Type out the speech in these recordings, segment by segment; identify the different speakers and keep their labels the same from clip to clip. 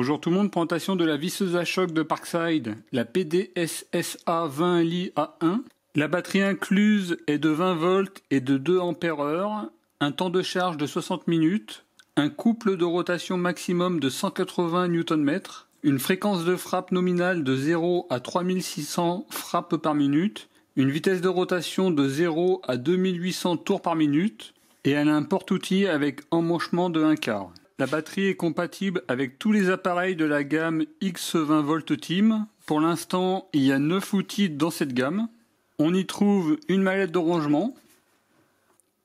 Speaker 1: Bonjour tout le monde, présentation de la visseuse à choc de Parkside, la PDSSA 20 Li A1. La batterie incluse est de 20 volts et de 2 ampères-heure, un temps de charge de 60 minutes, un couple de rotation maximum de 180 Nm, une fréquence de frappe nominale de 0 à 3600 frappes par minute, une vitesse de rotation de 0 à 2800 tours par minute, et elle a un porte-outil avec emmanchement de 1/4. La batterie est compatible avec tous les appareils de la gamme X20V Team. Pour l'instant, il y a 9 outils dans cette gamme. On y trouve une mallette de rangement,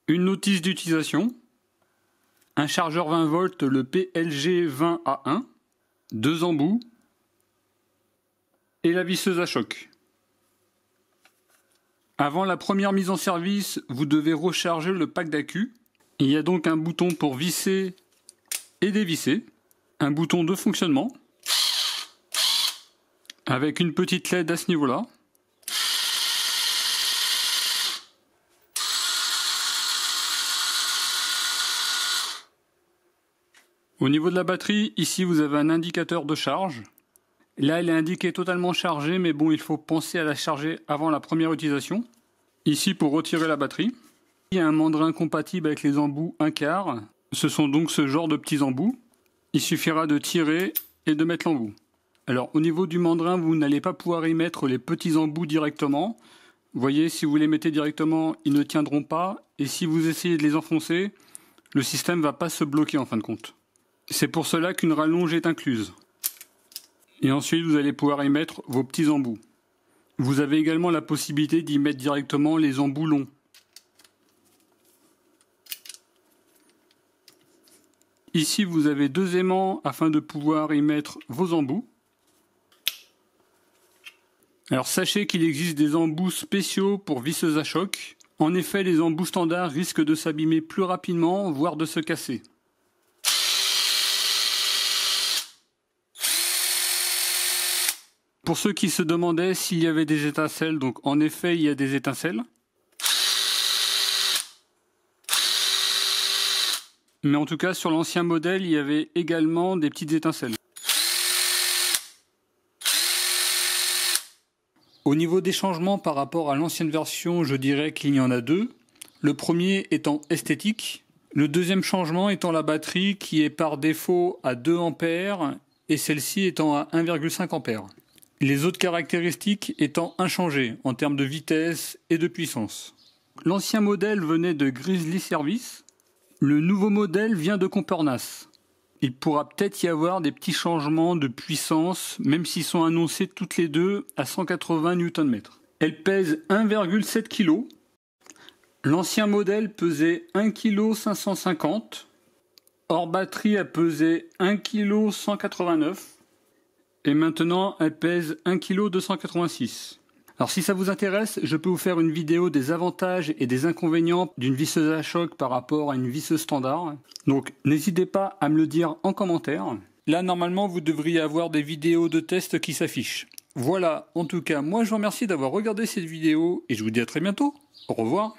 Speaker 1: une notice d'utilisation, un chargeur 20V, le PLG20A1, 2 embouts et la visseuse à choc. Avant la première mise en service, vous devez recharger le pack d'accu. Il y a donc un bouton pour visser et dévisser, un bouton de fonctionnement avec une petite LED à ce niveau-là. Au niveau de la batterie, ici vous avez un indicateur de charge. Là, elle est indiquée totalement chargée, mais bon, il faut penser à la charger avant la première utilisation. Ici, pour retirer la batterie, il y a un mandrin compatible avec les embouts 1/4. Ce sont donc ce genre de petits embouts. Il suffira de tirer et de mettre l'embout. Alors, au niveau du mandrin, vous n'allez pas pouvoir y mettre les petits embouts directement. Vous voyez, si vous les mettez directement, ils ne tiendront pas. Et si vous essayez de les enfoncer, le système ne va pas se bloquer en fin de compte. C'est pour cela qu'une rallonge est incluse. Et ensuite, vous allez pouvoir y mettre vos petits embouts. Vous avez également la possibilité d'y mettre directement les embouts longs. Ici, vous avez 2 aimants afin de pouvoir y mettre vos embouts. Alors sachez qu'il existe des embouts spéciaux pour visseuses à choc. En effet, les embouts standards risquent de s'abîmer plus rapidement, voire de se casser. Pour ceux qui se demandaient s'il y avait des étincelles, donc en effet, il y a des étincelles. Mais en tout cas, sur l'ancien modèle, il y avait également des petites étincelles. Au niveau des changements par rapport à l'ancienne version, je dirais qu'il y en a 2. Le premier étant esthétique. Le deuxième changement étant la batterie qui est par défaut à 2 ampères et celle-ci étant à 1,5 ampères. Les autres caractéristiques étant inchangées en termes de vitesse et de puissance. L'ancien modèle venait de Grizzly Service. Le nouveau modèle vient de Compernas. Il pourra peut-être y avoir des petits changements de puissance, même s'ils sont annoncés toutes les deux à 180 Nm. Elle pèse 1,7 kg. L'ancien modèle pesait 1,550 kg. Hors batterie, elle pesait 1,189 kg. Et maintenant, elle pèse 1,286 kg. Alors si ça vous intéresse, je peux vous faire une vidéo des avantages et des inconvénients d'une visseuse à choc par rapport à une visseuse standard. Donc n'hésitez pas à me le dire en commentaire. Là, normalement, vous devriez avoir des vidéos de test qui s'affichent. Voilà, en tout cas, moi je vous remercie d'avoir regardé cette vidéo et je vous dis à très bientôt. Au revoir.